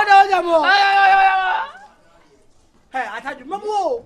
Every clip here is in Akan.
da jamo. Hey, I told you, Mamu.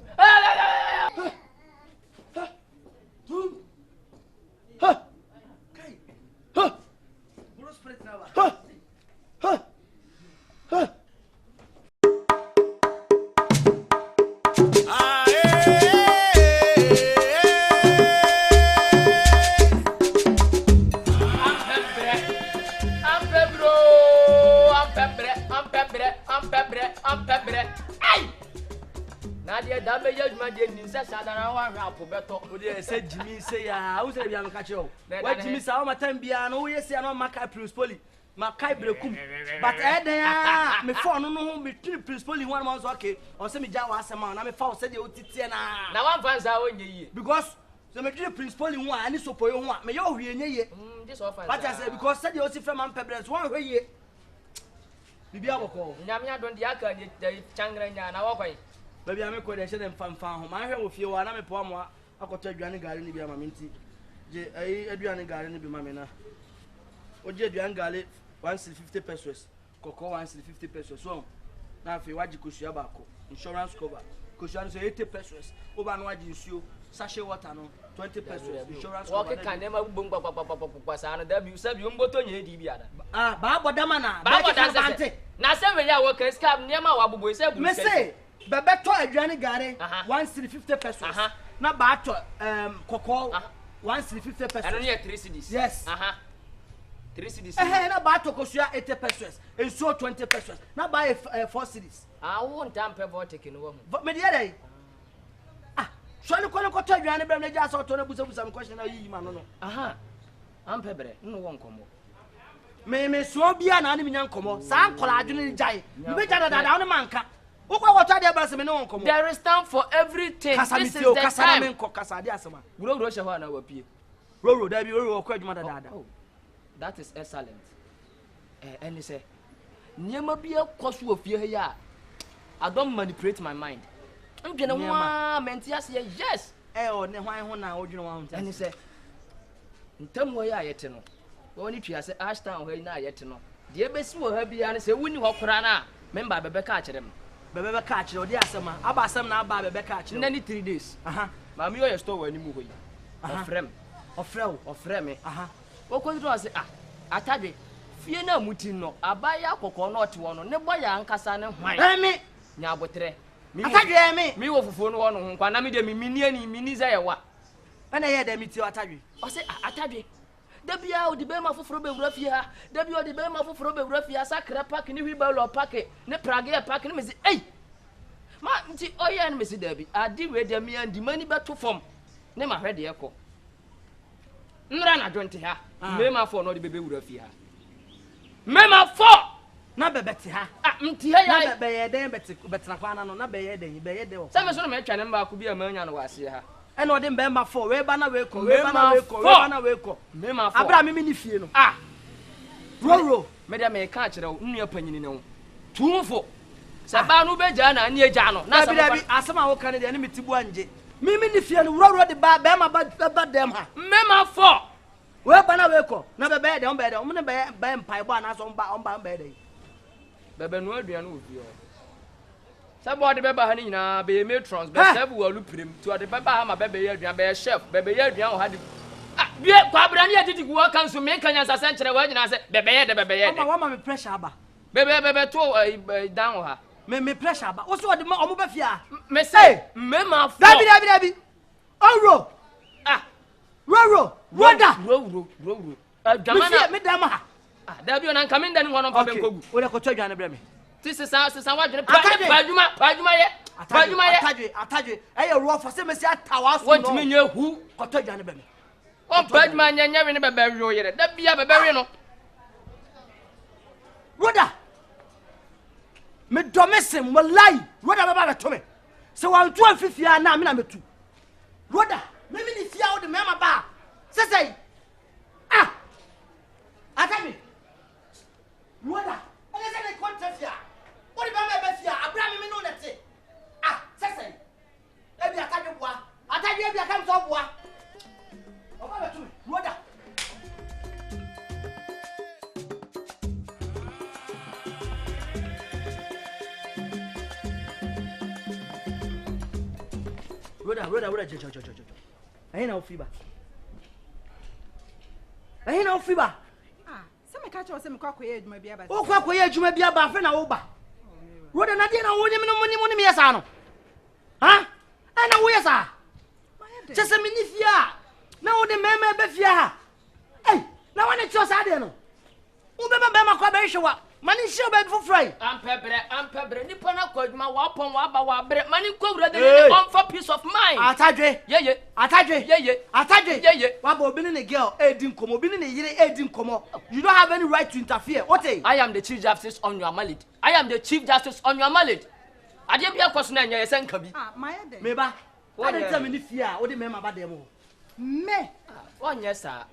Nadia, that may judge my dear Ninsas, and I want to better. Said Jimmy, say, I was a young catcher. Why, Jimmy, saw my time beyond. Oh, yes, I know my Kai Prince Polly. My Kai Brekum. But I me phone no between Prince Polly 1 month, okay, or semi Jawa Saman. I'm a foul said you Titiana. Now I'm fans out in ye because the material Prince Polly 1 and so for you want me over here. This offer, but I said because said you see from Pebbles 1 way. Bibiabo, Yamia don't yaka the Changrana and our way. Baby, I'm a question and fan home. I have with you, and I'm a poem. I could tell you any garden to be a minty. Adrian garden to be mamma. O Adrian Galley, 150 pesos. Cocoa 150 pesos. So now, if you watch Kushiabaco, insurance cover, Kushan 80 pesos. Over and watch you, sachet water, 20 pesos. Insurance cover can never boom, Papa, you said you got on your DB. Ah, Baba Damana, Baba Dante. Now, 7 year workers come near my Wabu said, Messay. Bebeto Adrian Gare 150 pesos. Na bato cocoa 150 pesos. And only 3 cedis. Yes. 3 cedis. Na bato koshia 80 pesos. And so 20 pesos. Na buy 4 cedis. I won't tamper about taking over. But me dey. So no kono koto Adrian be na just auto na busa some question na yi ma no. Am pebre no won komo. Me so bia na me nyan komo. Sa ankola adwene jai. Me jada dada on manka. There is time for everything. This is the time. That is excellent. And he said, I don't manipulate my mind. I'm going to say yes. And he said, tell me why I yet know. Only if you say Ashton, where I yet know. The best will have been and say, when you walk around, remember, Bebe catch them. Bebe catch or the asama, Abasam now, Bebe catch in any 3 days. Mammy, your store when you move away. Of frame. What could you say? I tell you, fear no mutino, I buy a coconut one, no boy, Uncle San, me. Now, but me of phone one, Panami de Miniani, Miniza, what? And I had them to attack you. I say, I tell you. Debi a odi be ma foforo be wura fie ha debi odi be ma foforo be wura fie sakra pack ni wiba lo pack ne prage pack ne me say ei ma nti oya ne me say debi adi we de me andi mani beto fom ne ma hwede ye ko nra na dwonte ha me ma fo no de be wura fie ha me ma fo na be beti ha nti ha ya na be ye den betina kwa na no na be ye de o se me so no me twa ne mba ko bi amanya no wase ha and what them bema for we bana we ko abra me ni fie no roro me dem e ka kire wo nua panyini ne wo tuufo se ba no be ja na ane eja no na sabi asema wo kan de ne metibu anje me ni fie no roro de ba bema ba dem ha mema for we bana we ko na be be de on ne be mpai bo na so on ba be de bebe no aduan wo fie somebody beba ha ni nyina be matrons be serve walu prim to the beba ha ma bebe ye aduan be chef bebe ye aduan ha di bie kwa abra ne atiti ku wa kan so me kan yansa senkyere wa nyina se bebe ye de wa ma me pressure aba bebe to down ha me pressure aba wo so de omo ba fia me say me ma fo dabi oro roda jamana me dama ha dabi ona nka me ndani wono pa be nkogu wo le ko to aduan bre me this is what you Pajuma ye atadwe e ro for say me say atawa so no want me nya hu koto dwane be me on Pajuma nya we ne be be ro yere da bia be we no roda me domesem wallahi roda baba be to me se wan to afifia na me na metu roda me ni fia wo de me ma ba say atadwe roda ele se ne contract ya what if I'm a fear? Abraham, me know that. Session. Let me attack you. Attack you if you come to war. Over to me, brother. Roda, I know fever. I know fever. Some catch or some cock way, my beer. Oh, cock way, you may be a bath and over. Roda, I didn't know when you money, huh? I know where's her. Just a minute, yeah. Now the man may be here. Hey, now when it's just I don't know. Who never be my collaboration? Money show bed for free. I'm pepper. Nippona called my wapon waba bread. Money go rather than one for peace of mind. Atadre, yeah. Atadre, Wabo been a girl, Edim Como, been in a year, Edim Como. You don't have any right to interfere. What a I am the Chief Justice on your mallet. I am the Chief Justice on your mallet. I didn't be a question and your son can be. My Meba, what did tell me if you are, what the member about them? Me. 1 year, sir.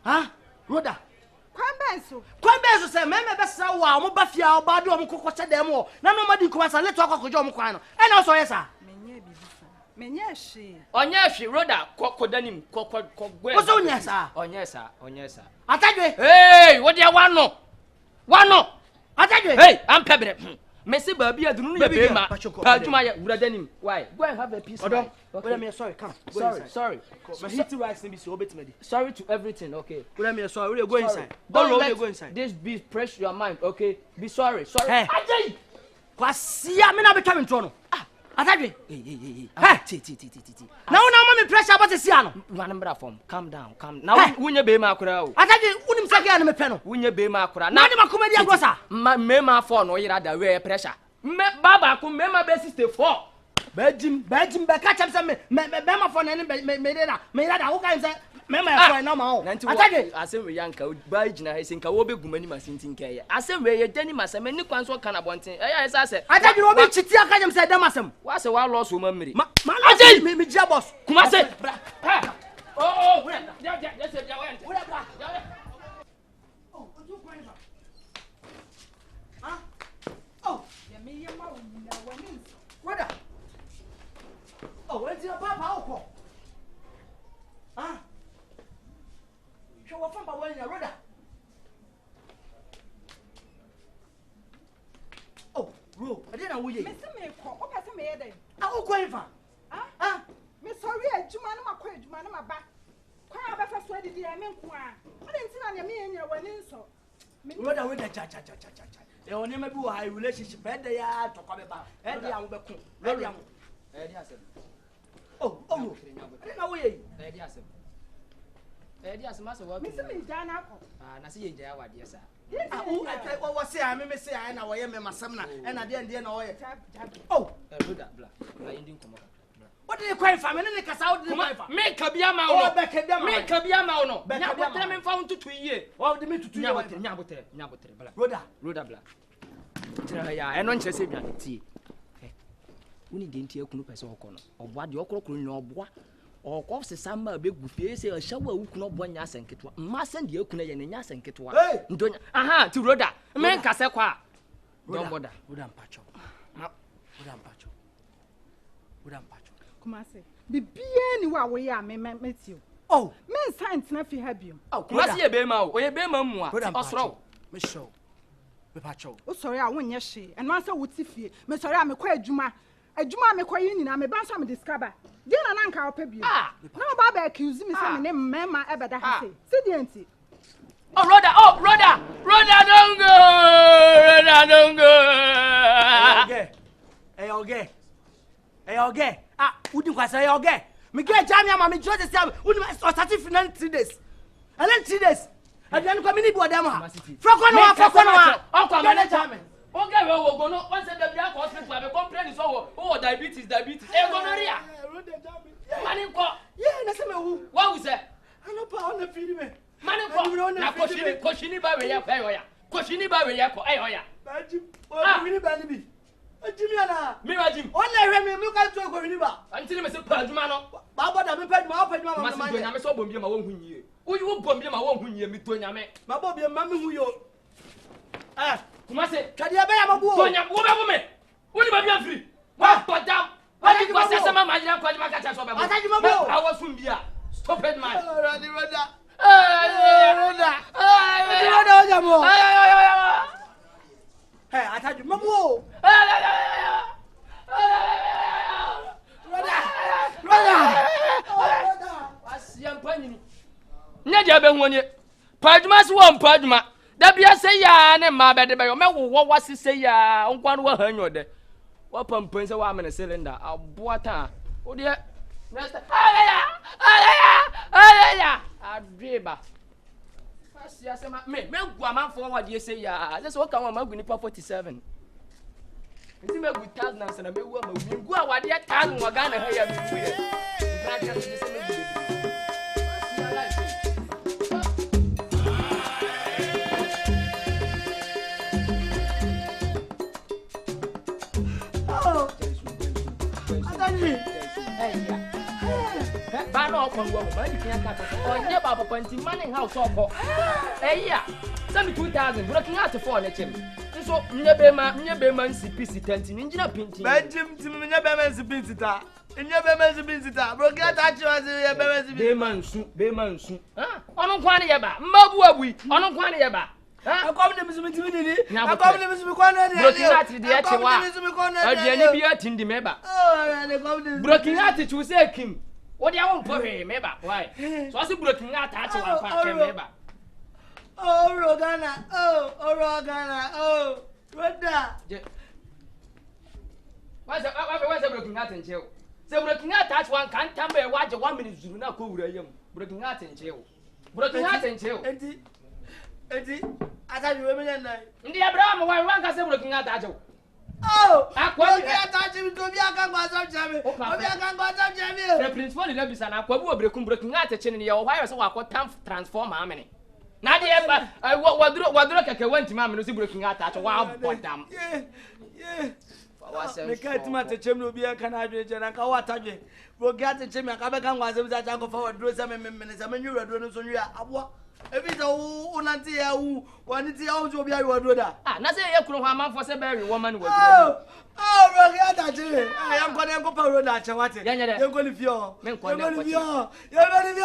Huh? Roda. Kwambeso say meme be sa wa mo ba fia o ba do mo kokko dem o na no madi kuma sa let okokojo mo kwan no e na so yesa menye bibisa menye hwe onye hwe Roda kokodanim kokogwe o so nyesa onye sa Atadwe hey what dey wano Atadwe hey am pebre Messi baby adunu no be ma aduma ya wuradanim why go and have a peace okay. Wait a minute, sorry, come. Sorry. My hit rice be so bit me. Sorry to everything, okay. Wait a minute, sorry. We go inside. Don't let go inside. This be press your mind, okay? Be sorry. Hey. Ajay. Kwasia me na be twam ntro no. Atadwe. Hey. Now me pressure about this no. Number form. Calm down. Now wunye be ma akura o. Atadwe unim sake ya no me pe no. Wunye be ma akura. Na de makomadi agrosa. Me ma for no yira da we pressure. Me baba ko me ma be 64. Bejim be catch am say me ma for na me da wo kan say me ma for na ma o. Atadwe asem we yanka ba gina he sinka wo be gumani masintin kai. Asem we ye dani masem ni kwan so kana bonten. Eh say say. Atadwe wo be chiti aka nyam say dem asem. Wa say wa loss wo mamiri. Ma Ajay me jia boss. Kuma say. Oh, we ya say ya went. We bra. Oh, oju kwan ba. Huh? Oh, ya me ye ma wuna wani. Brother. Oh, where's your papa oko? Huh? Show from Papa in brother. Oh, bro, I didn't know you. Me say me ko, o pese me ye den. Oko ifa. Me sorry adwuma na makwa adwuma na maba. Kwa ba fa so adidi e me nko a. O de ntina na me ye nyira wani nso. Brother, we da cha. E oni ma bi wo high relationship e dey ya to kwa be ba. E dey am be kun. E dey am. E dey asem. Oh, I didn't know you. E dey asem ase wa. Me say me jana ko. Na se ye jaya wa de sa. What say I me say I na wo ye me masam na e na de na wo ye. Oh, Brother, bla ending komo. What did you cry for? Me ne kasa wo de cry for. Me ka bia ma wo. Oh, be ka bia ma. Me ka bia ma wo no. Nya botere me fa untutu yie. Oh, de me tutu nya botere bla. Roda bla. Tira ya eno nche se dwan tie. Uni de ntie kunu pese okono. Oboa de okorokoro nya oboa. Okọ sesa ma begu fie se ahyawa ukunu oboa nya asenketwa. Ma sen de ekunu ye nya asenketwa. Ndonya. Aha, ti Roda. Me nkase kwa. Don't bother. Roda mpacho. Kuma se. Bibie ni wa wo ye a me tio. Oh, me science na fi ha biom. Oh, kuma se ye be ma o. Oye be ma mu a. Osro. Me show. Me pacho. O sorry a wonye hye. Eno asa wo ti fie. Me sorry a me kwa adwuma me kwa yi nyina me ban so me discover. Di na nka opa biom. Na o ba ba accuse me say me ne mema e beda ha say. Si di enti. Oh, Roda, don't go. Hey, okay. Udi kwa say okay. Me get jam ya ma me just say udi ma start for 3 days. And then 3 days. And then come ni bo dem ha. Frokono. Uncle me jam. Okay, we go no. Once the bia hospital be complain so oh diabetes. E gonorrhea. Mani ko. Yeah, na say me who. What was that? I no pa on the feed me. Mani ko. Na koshini ba we ya fa yoya. Koshini ba we ya ko ai hoya. Baji. O wini ba ni bi. Ajimi ana. Me wajim. On le hwe me ka to ko wini ba. Anti me se pa aduma no. Ba boda me pa aduma ma ma ma nyame so bombie ma won hunyie. Uyi wo bombie ma won hunyie mi to nyame. Ma bombie ma me hu yo. Kuma se twade be ya mabuo. To nyame wo be wo me. Woni ba bia free. Wa podam. Wa di ko se ma nyira ko ma ka cha so be bo. Ataju mabuo. I was soon bia. Stop it man. Roda. Hey, ataju mabuo. nya dia be hu onye padwuma se wo padwuma da bia se ya ne ma be de be yo me wo wase se ya nkwa no wa hanyo de wa pampan se wa amene cylinder aboata o de next ayaya adweba asia se ma me gu amanfo wa de se ya se wo kan wa ma gu ni pa 47 nti me gu 1000 na me wu ma gu a wa de 1000 wa ga na ha ya me wu ye ntra ka se me gu de ba no kon wo ba ni kian ka to onye ba papa nti money house okọ eya 2000 broken out for na chem so nye be ma ncp sitanti ni ngina pinti ba jim tim nye be ma ncp sita nye be ma ncp sita broken out achi wa ye be ma ncp be ma nsu onu kwa ne ye ba mmabu abui onu kwa ne ye ba akom ne misumi timi ni akom ne misumi kwa na broken out de achi wa aduani bi atindi meba broken out chu se kim what do you want for him, Meba? Why? So I see broken out at one part, Meba. Oh, Rogana, Roda. What's a broken out in jail? So broken out at one can't tell me why 1 minute you not cool with him. Broken out in jail. Broken out in jail. Eddie, I thought you were in the Abraham, why one can say broken out at you? Oh, I can't touch him to be a can go some jammy. The principal in Lebis and Aqua broken out a chain in your wires so I could transform how many. Nadia, I what went to Mamma broken out at a wild boy damn. Yeah. I can't imagine the chimney will be a Canadian and I can't watch it. We'll get the chimney. I can't was that I go forward, do some minutes. I mean, you are doing so. If it's a unanti who wanted to also be a roda. Nothing you could have for a very woman. Oh, I am going to go for road at Chawati. You're going to feel. You're going to feel. You're going to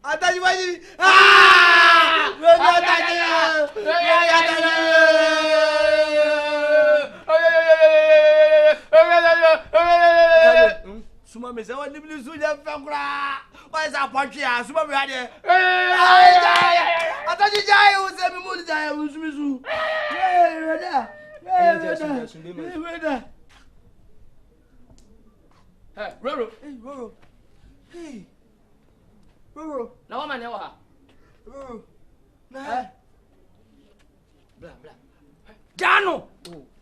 I thought you were Suma me say what the blue suja fakura. Why is that punch here? Suma me had it. I thought you jai was a me jai was misu. Hey, Roro. Hey, Roro. Now man never. Roro. Blah blah. Jano.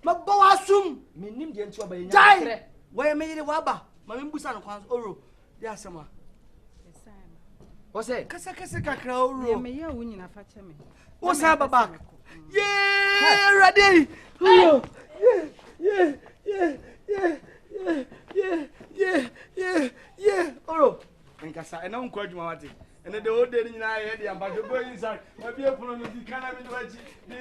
Mabawa asum. Me nim de ntu abayin. Jai. Why me yire waba? Mama mbusa no kwan oro. Dia asema. O say kasa kakra oro. Ye me ye wo nyina fa che me. O sa baba. Yeah, ready. Yeah. Oro. Nkasa ena nkwa adwuma wate. Ene de ode ni nyina ye de amba de go inside. Ma bi epuno no di kana mi waji. Di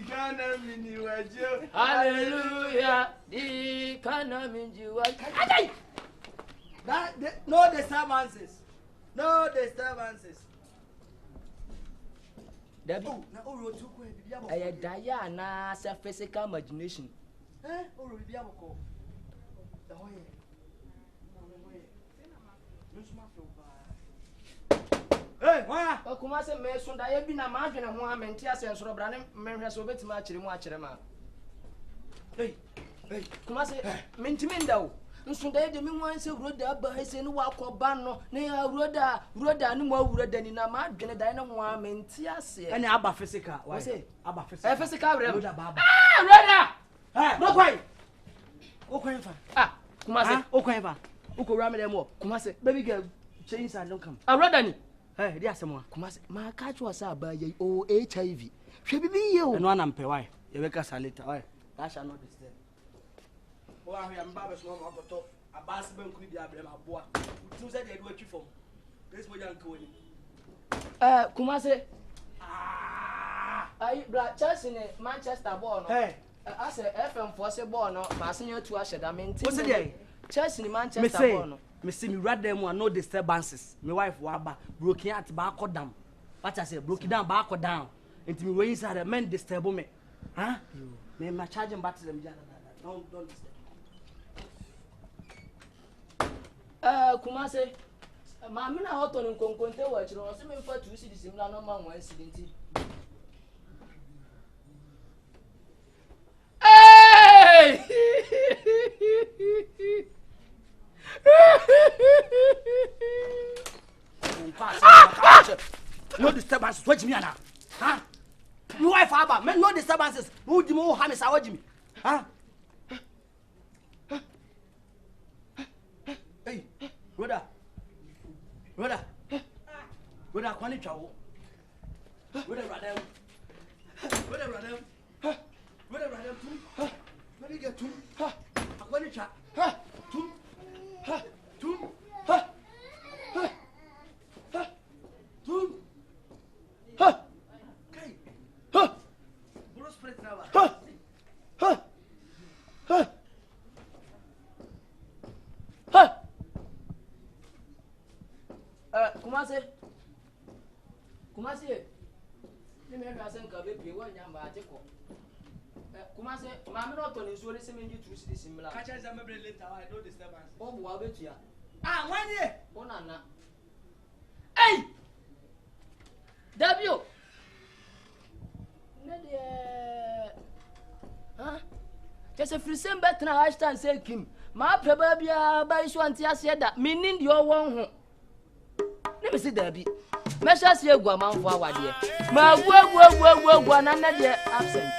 kana mi waji. Hallelujah. Di kana mi waji. No disturbances. Dabi. Na oro tu ko e bia Aya daya na sa physical imagination. Oro bia boko. Da hoye. Hey, why? Kuma se me so da ye bi na ma adwene ho amenti ase nsoro bra ne menhwe so betima akire mu akire ma. Hey. Kuma se mentimi ndawo. Nso da ye de me wan se roda ba ese ne wa akoba no ne ya roda ne mo awroda ni na ma adwene da ne ho amenti ase. Ene aba physical. Why? Say aba physical. Physical rem. Roda baba. Roda. No kwai. O kwai fa. Kuma se o kwai fa. uko rame dem wo. Kuma se Baby girl, change and don't come. Roda ni. Hey, dia asema. Kuma se ma ka chwa sa ba ye o HIV. Hwe bibi ye o. Eno ana mpe why? Ye weka sa later why? That shall not disturb. O ahwe am ba be so ma akoto abas be nkuri dia abrem aboa. Utu se de do atwi fom. This boy janka woni. Kuma se ai bra Chelsea ne Manchester ball no. Hey, ase FM for se ball no ma se nya tu ahye da menti. o se dey? Chelsea ni Manchester born. Me see me rather more no disturbances. My wife waba broken at back or down. What I say broken down back or down. Into me way inside the men disturb me. Huh? Me my charging battery them. Don't disturb. Kumase. Mama na hot on konkonte wa chiro. So me fa 2 cedi simla no man 1 cedi. Hey! No disturbances. Watch me now. Huh? My wife Abba, man, no disturbances. Who do more harm is watch me? Huh? Hey, brother. Brother, kwani chawo. Brother, tum. Let me get tum. Kwani cha. Tum. Tum. Tum. Kai. Bro spread now. Kumase. Ni me ka sen ka be pie wo nya ba jeko. Kumase, mama no to ni so re se me nji tu si simla. Ka cha za me bre later why no disturbance. O bu wa betua. Ah, one year. O nana. Hey! Dabio. Ne de just a free same better na hashtag say Kim. Ma preba bia ba iso anti ase da. Meaning the won ho. Let me see Dabi. Measure see egwa manfo awade. Ma gwa na na de absent.